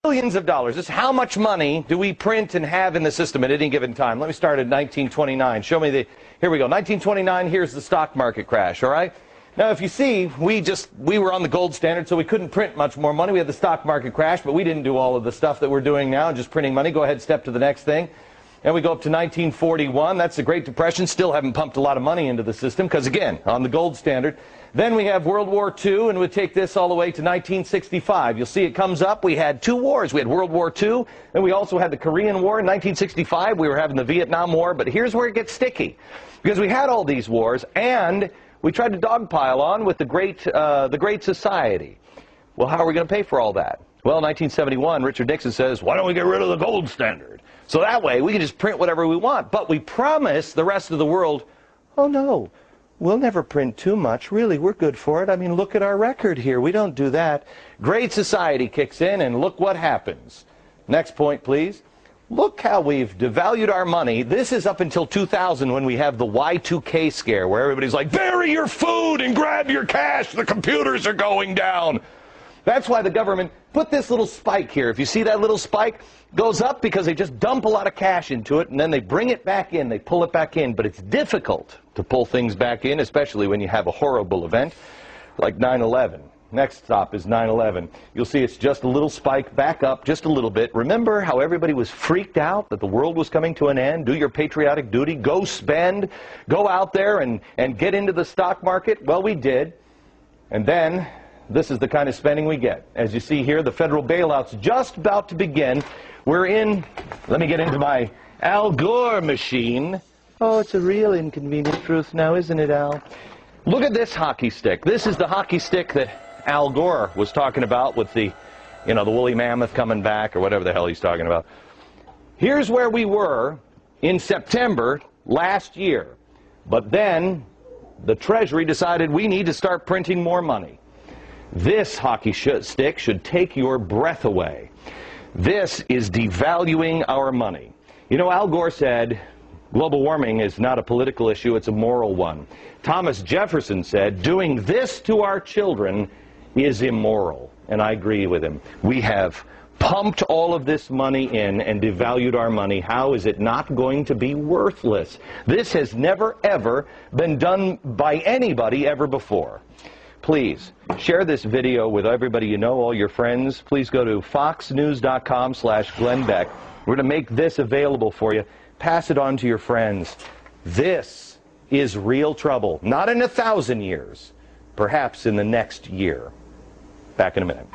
Billions of dollars. This is how much money do we print and have in the system at any given time. Let me start at 1929. Show me here we go. 1929, here's the stock market crash, all right? Now, if you see, we were on the gold standard, so we couldn't print much more money. We had the stock market crash, but we didn't do all of the stuff that we're doing now, just printing money. Go ahead, step to the next thing. And we go up to 1941. That's the Great Depression. Still haven't pumped a lot of money into the system because, again, on the gold standard. Then we have World War II, and we take this all the way to 1965. You'll see it comes up. We had two wars. We had World War II, and we also had the Korean War in 1965. We were having the Vietnam War, but here's where it gets sticky. Because we had all these wars, and we tried to dogpile on with the Great Society. Well, how are we going to pay for all that? Well, in 1971, Richard Nixon says, why don't we get rid of the gold standard? So that way, we can just print whatever we want. But we promise the rest of the world, oh, no, we'll never print too much. Really, we're good for it. I mean, look at our record here. We don't do that. Great Society kicks in, and look what happens. Next point, please. Look how we've devalued our money. This is up until 2000 when we have the Y2K scare, where everybody's like, bury your food and grab your cash. The computers are going down. That's why the government put this little spike here. If you see that little spike, goes up because they just dump a lot of cash into it, and then they bring it back in, they pull it back in. But it's difficult to pull things back in, especially when you have a horrible event like 9/11. Next stop is 9/11. You'll see it's just a little spike back up just a little bit. Remember how everybody was freaked out that the world was coming to an end? Do your patriotic duty, go spend, go out there and get into the stock market. Well, we did. And then this is the kind of spending we get. As you see here, the federal bailout's just about to begin. We're in, let me get into my Al Gore machine. Oh, it's a real inconvenient truth now, isn't it, Al? Look at this hockey stick. This is the hockey stick that Al Gore was talking about with the, the woolly mammoth coming back or whatever the hell he's talking about. Here's where we were in September last year. But then the Treasury decided we need to start printing more money. This hockey stick should take your breath away. This is devaluing our money. Al Gore said, global warming is not a political issue, it's a moral one. Thomas Jefferson said, doing this to our children is immoral. And I agree with him. We have pumped all of this money in and devalued our money. How is it not going to be worthless? This has never, ever been done by anybody ever before. Please share this video with everybody you know, all your friends. Please go to foxnews.com/Glenn Beck. We're going to make this available for you. Pass it on to your friends. This is real trouble. Not in 1,000 years. Perhaps in the next year. Back in a minute.